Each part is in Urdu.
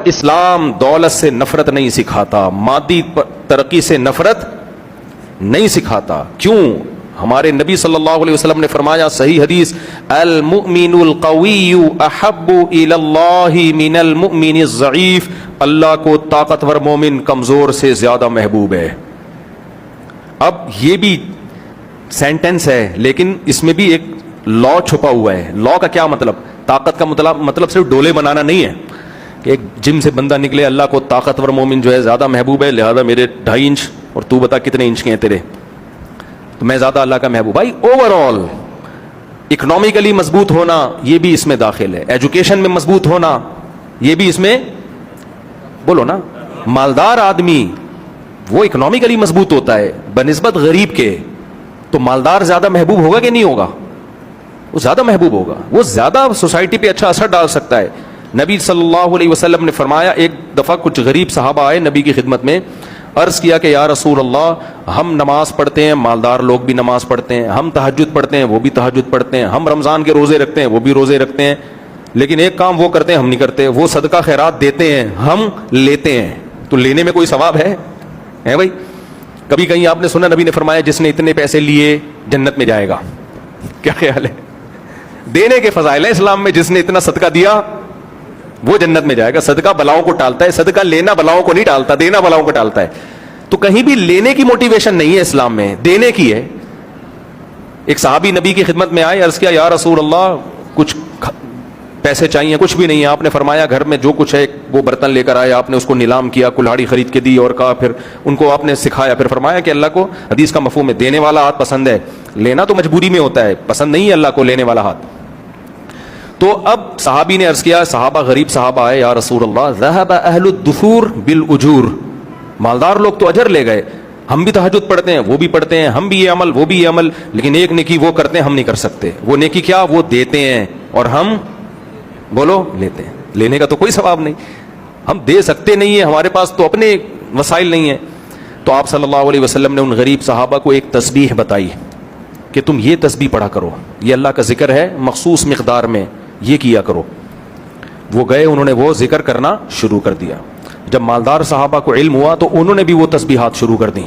اسلام دولت سے نفرت نہیں سکھاتا، مادی ترقی سے نفرت نہیں سکھاتا. کیوں؟ ہمارے نبی صلی اللہ علیہ وسلم نے فرمایا صحیح حدیث، المؤمن القوی احب الی اللہ من المؤمن الضعیف، اللہ کو طاقتور مومن کمزور سے زیادہ محبوب ہے. اب یہ بھی سینٹنس ہے لیکن اس میں بھی ایک لا چھپا ہوا ہے. لا کا کیا مطلب؟ طاقت کا مطلب صرف ڈولے بنانا نہیں ہے کہ ایک جم سے بندہ نکلے اللہ کو طاقتور مومن جو ہے زیادہ محبوب ہے، لہذا میرے 2.5 انچ اور تو بتا کتنے انچ کے ہیں تیرے، تو میں زیادہ اللہ کا محبوب. بھائی اوور آل اکنامکلی مضبوط ہونا یہ بھی اس میں داخل ہے، ایجوکیشن میں مضبوط ہونا یہ بھی اس میں، بولو نا. مالدار آدمی وہ اکنامکلی مضبوط ہوتا ہے بنسبت غریب کے، تو مالدار زیادہ محبوب ہوگا کہ نہیں ہوگا؟ وہ زیادہ محبوب ہوگا، وہ زیادہ سوسائٹی پہ اچھا اثر ڈال سکتا ہے. نبی صلی اللہ علیہ وسلم نے فرمایا، ایک دفعہ کچھ غریب صحابہ آئے نبی کی خدمت میں، عرض کیا کہ یا رسول اللہ ہم نماز پڑھتے ہیں، مالدار لوگ بھی نماز پڑھتے ہیں، ہم تہجد پڑھتے ہیں وہ بھی تہجد پڑھتے ہیں، ہم رمضان کے روزے رکھتے ہیں وہ بھی روزے رکھتے ہیں، لیکن ایک کام وہ کرتے ہیں ہم نہیں کرتے، وہ صدقہ خیرات دیتے ہیں ہم لیتے ہیں. تو لینے میں کوئی ثواب ہے بھائی؟ کبھی کہیں آپ نے سنا نبی نے فرمایا جس نے اتنے پیسے لیے جنت میں جائے گا؟ کیا خیال ہے؟ دینے کے فضائل ہیں اسلام میں، جس نے اتنا صدقہ دیا وہ جنت میں جائے گا. صدقہ بلاؤں کو ٹالتا ہے، صدقہ لینا بلاؤں کو نہیں ٹالتا، دینا بلاؤں کو ٹالتا ہے. تو کہیں بھی لینے کی موٹیویشن نہیں ہے اسلام میں، دینے کی ہے. ایک صحابی نبی کی خدمت میں آئے، عرض کیا یا رسول اللہ کچھ پیسے چاہیے. کچھ بھی نہیں ہے. آپ نے فرمایا گھر میں جو کچھ ہے وہ برتن لے کر آئے، آپ نے اس کو نیلام کیا، کلہاڑی خرید کے دی اور کہا، پھر ان کو آپ نے سکھایا، پھر فرمایا کہ اللہ کو حدیث کا مفہوم ہے دینے والا ہاتھ پسند ہے، لینا تو مجبوری میں ہوتا ہے، پسند نہیں ہے اللہ کو لینے والا ہاتھ. تو اب صحابی نے عرض کیا، صحابہ غریب صحابہ آئے، یا رسول اللہ ذهب اہل الدثور بالاجور، مالدار لوگ تو اجر لے گئے، ہم بھی تہجد پڑھتے ہیں وہ بھی پڑھتے ہیں، ہم بھی یہ عمل وہ بھی یہ عمل، لیکن ایک نیکی وہ کرتے ہیں ہم نہیں کر سکتے. وہ نیکی کیا؟ وہ دیتے ہیں اور ہم بولو لیتے ہیں. لینے کا تو کوئی ثواب نہیں، ہم دے سکتے نہیں ہیں، ہمارے پاس تو اپنے وسائل نہیں ہیں. تو آپ صلی اللہ علیہ وسلم نے ان غریب صحابہ کو ایک تسبیح بتائی کہ تم یہ تسبیح پڑھا کرو، یہ اللہ کا ذکر ہے مخصوص مقدار میں، یہ کیا کرو. وہ گئے، انہوں نے وہ ذکر کرنا شروع کر دیا. جب مالدار صحابہ کو علم ہوا تو انہوں نے بھی وہ تسبیحات شروع کر دیں.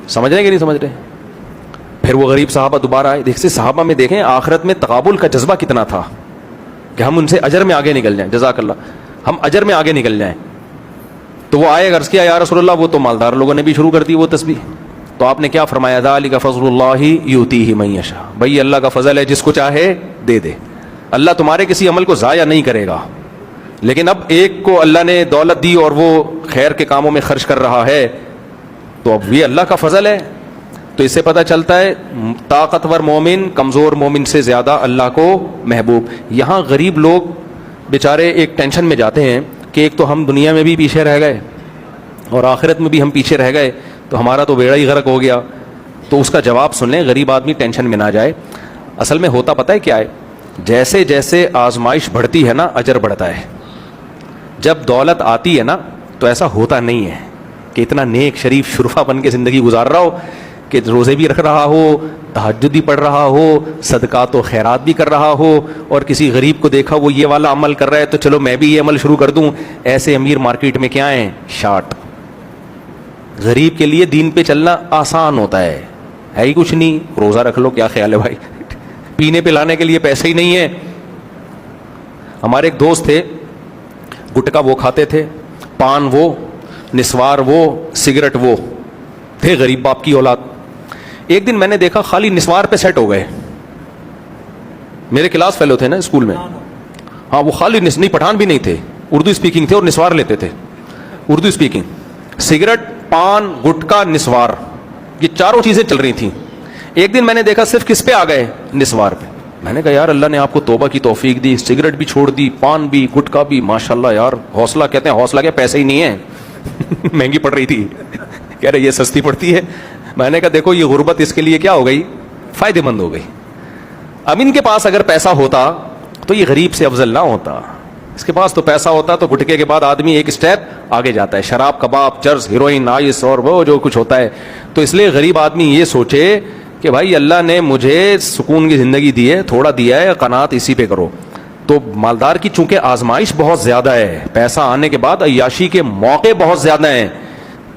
سمجھ رہے کہ نہیں سمجھ رہے؟ پھر وہ غریب صحابہ دوبارہ آئے. دیکھتے صحابہ میں دیکھیں آخرت میں تقابل کا جذبہ کتنا تھا کہ ہم ان سے اجر میں آگے نکل جائیں، جزاک اللہ، ہم اجر میں آگے نکل جائیں. تو وہ آئے، عرض کیا یا رسول اللہ وہ تو مالدار لوگوں نے بھی شروع کر دی وہ تسبیح. تو آپ نے کیا فرمایا؟ ذالک فضل اللہ یؤتیہ من یشاء، بھائی اللہ کا فضل ہے جس کو چاہے دے دے. اللہ تمہارے کسی عمل کو ضائع نہیں کرے گا. لیکن اب ایک کو اللہ نے دولت دی اور وہ خیر کے کاموں میں خرچ کر رہا ہے تو اب یہ اللہ کا فضل ہے. تو اس سے پتہ چلتا ہے طاقتور مومن کمزور مومن سے زیادہ اللہ کو محبوب. یہاں غریب لوگ بیچارے ایک ٹینشن میں جاتے ہیں کہ ایک تو ہم دنیا میں بھی پیچھے رہ گئے اور آخرت میں بھی ہم پیچھے رہ گئے، تو ہمارا تو بیڑا ہی غرق ہو گیا. تو اس کا جواب سن لیں، غریب آدمی ٹینشن میں نہ جائے. اصل میں ہوتا پتہ ہے کیا ہے؟ جیسے جیسے آزمائش بڑھتی ہے نا اجر بڑھتا ہے. جب دولت آتی ہے نا تو ایسا ہوتا نہیں ہے کہ اتنا نیک شریف شرفا بن کے زندگی گزار رہا ہو کہ روزے بھی رکھ رہا ہو، تہجد بھی پڑھ رہا ہو، صدقات و خیرات بھی کر رہا ہو، اور کسی غریب کو دیکھا وہ یہ والا عمل کر رہا ہے تو چلو میں بھی یہ عمل شروع کر دوں. ایسے امیر مارکیٹ میں کیا ہیں؟ شارٹ. غریب کے لیے دین پہ چلنا آسان ہوتا ہے ہی کچھ نہیں. روزہ رکھ لو، کیا خیال ہے بھائی؟ پینے پہ لانے کے لیے پیسے ہی نہیں ہے. ہمارے ایک دوست تھے، گٹکا وہ کھاتے تھے، پان وہ، نسوار وہ، سگریٹ وہ، تھے غریب باپ کی اولاد. ایک دن میں نے دیکھا خالی نسوار پہ سیٹ ہو گئے. میرے کلاس فیلو تھے نا اسکول میں، ہاں وہ خالی نہیں، پٹھان بھی نہیں تھے، اردو اسپیکنگ تھے اور نسوار لیتے تھے. اردو اسپیکنگ، سگریٹ، پان، گٹکا، نسوار، یہ چاروں چیزیں چل رہی تھیں. ایک دن میں نے دیکھا صرف کس پہ آ گئے؟ نسوار پہ. میں نے کہا یار اللہ نے آپ کو توبہ کی توفیق دی، سگریٹ بھی چھوڑ دی، پان بھی، گٹکا بھی، ماشاءاللہ یار. حوصلہ کہتے ہیں، حوصلہ کیا، پیسے ہی نہیں ہے. مہنگی پڑ رہی تھی، کہہ رہے یہ سستی پڑتی ہے. میں نے کہا دیکھو یہ غربت اس کے لیے کیا ہو گئی؟ فائدے مند ہو گئی. اب ان کے پاس اگر پیسہ ہوتا تو یہ غریب سے افضل نہ ہوتا. اس کے پاس تو پیسہ ہوتا تو گٹکے کے بعد آدمی ایک اسٹیپ آگے جاتا ہے، شراب، کباب، چرس، ہیروئن، آئس اور وہ جو کچھ ہوتا ہے. تو اس لیے غریب آدمی یہ سوچے کہ بھائی اللہ نے مجھے سکون کی زندگی دی ہے، تھوڑا دیا ہے، قناعت اسی پہ کرو. تو مالدار کی چونکہ آزمائش بہت زیادہ ہے، پیسہ آنے کے بعد عیاشی کے موقع بہت زیادہ ہیں،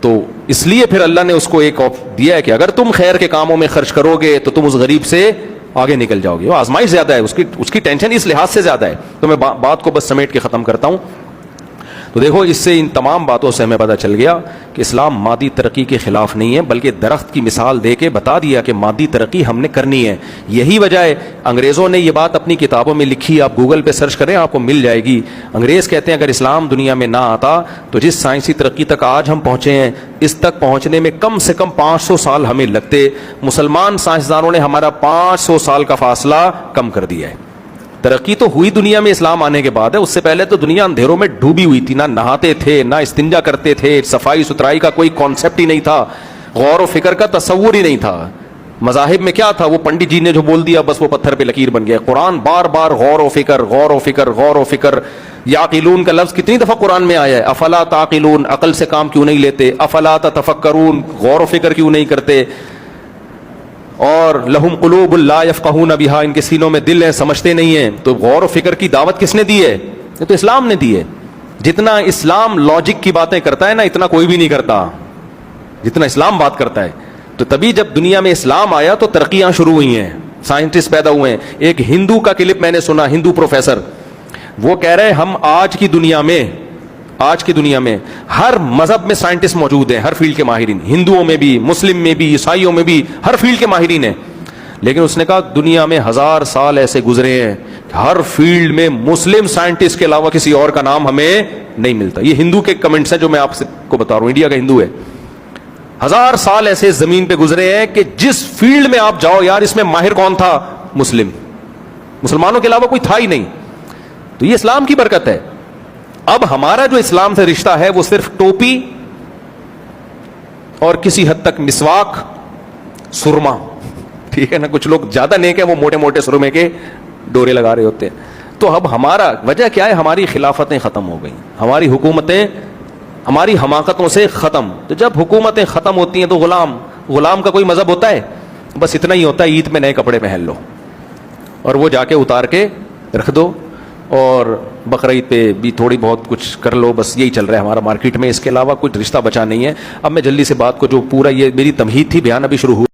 تو اس لیے پھر اللہ نے اس کو ایک دیا ہے کہ اگر تم خیر کے کاموں میں خرچ کرو گے تو تم اس غریب سے آگے نکل جاؤ گے. وہ آزمائش زیادہ ہے، اس کی ٹینشن اس لحاظ سے زیادہ ہے. تو میں بات کو بس سمیٹ کے ختم کرتا ہوں. تو دیکھو اس سے ان تمام باتوں سے ہمیں پتہ چل گیا کہ اسلام مادی ترقی کے خلاف نہیں ہے، بلکہ درخت کی مثال دے کے بتا دیا کہ مادی ترقی ہم نے کرنی ہے. یہی وجہ ہے انگریزوں نے یہ بات اپنی کتابوں میں لکھی، آپ گوگل پہ سرچ کریں آپ کو مل جائے گی. انگریز کہتے ہیں اگر اسلام دنیا میں نہ آتا تو جس سائنسی ترقی تک آج ہم پہنچے ہیں اس تک پہنچنے میں کم سے کم 500 سال ہمیں لگتے. مسلمان سائنسدانوں نے ہمارا 500 سال کا فاصلہ کم کر دیا ہے. ترقی تو ہوئی دنیا میں اسلام آنے کے بعد ہے، اس سے پہلے تو دنیا اندھیروں میں ڈوبی ہوئی تھی، نہ نہاتے تھے، نہ استنجا کرتے تھے، صفائی ستھرائی کا کوئی کانسیپٹ ہی نہیں تھا، غور و فکر کا تصور ہی نہیں تھا. مذاہب میں کیا تھا؟ وہ پنڈت جی نے جو بول دیا بس وہ پتھر پہ لکیر بن گیا. قرآن بار بار غور و فکر غور و فکر غور و فکر. یعقلون کا لفظ کتنی دفعہ قرآن میں آیا ہے؟ افلا تعقلون، عقل سے کام کیوں نہیں لیتے؟ افلا تتفکرون، غور و فکر کیوں نہیں کرتے؟ اور لہم قلوب لا یفقہون بہا، ان کے سینوں میں دل ہیں سمجھتے نہیں ہیں. تو غور و فکر کی دعوت کس نے دی ہے؟ یہ تو اسلام نے دی ہے. جتنا اسلام لاجک کی باتیں کرتا ہے نا اتنا کوئی بھی نہیں کرتا جتنا اسلام بات کرتا ہے. تو تبھی جب دنیا میں اسلام آیا تو ترقیاں شروع ہوئی ہیں، سائنٹسٹ پیدا ہوئے ہیں. ایک ہندو کا کلپ میں نے سنا، ہندو پروفیسر، وہ کہہ رہے ہم آج کی دنیا میں ہر مذہب میں سائنٹسٹ موجود ہیں، ہر فیلڈ کے ماہرین، ہندوؤں میں بھی، مسلم میں بھی، عیسائیوں میں بھی، ہر فیلڈ کے ماہرین ہیں. لیکن اس نے کہا دنیا میں 1000 سال ایسے گزرے ہیں کہ ہر فیلڈ میں مسلم سائنٹسٹ کے علاوہ کسی اور کا نام ہمیں نہیں ملتا. یہ ہندو کے کمنٹس ہیں جو میں آپ کو بتا رہا ہوں، انڈیا کا ہندو ہے. 1000 سال ایسے زمین پہ گزرے ہیں کہ جس فیلڈ میں آپ جاؤ یار اس میں ماہر کون تھا؟ مسلمانوں کے علاوہ کوئی تھا ہی نہیں. تو یہ اسلام کی برکت ہے. اب ہمارا جو اسلام سے رشتہ ہے وہ صرف ٹوپی اور کسی حد تک مسواک، سرما، ٹھیک ہے نا. کچھ لوگ زیادہ نیک ہیں، وہ موٹے موٹے سرمے کے ڈورے لگا رہے ہوتے ہیں. تو اب ہمارا وجہ کیا ہے؟ ہماری خلافتیں ختم ہو گئیں، ہماری حکومتیں ہماری حماقتوں سے ختم. تو جب حکومتیں ختم ہوتی ہیں تو غلام کا کوئی مذہب ہوتا ہے؟ بس اتنا ہی ہوتا ہے عید میں نئے کپڑے پہن لو اور وہ جا کے اتار کے رکھ دو، اور بقرعید پہ بھی تھوڑی بہت کچھ کر لو. بس یہی چل رہا ہے ہمارا مارکیٹ میں، اس کے علاوہ کچھ رشتہ بچا نہیں ہے. اب میں جلدی سے بات کو جو پورا یہ میری تمہید تھی بیان ابھی شروع ہوا.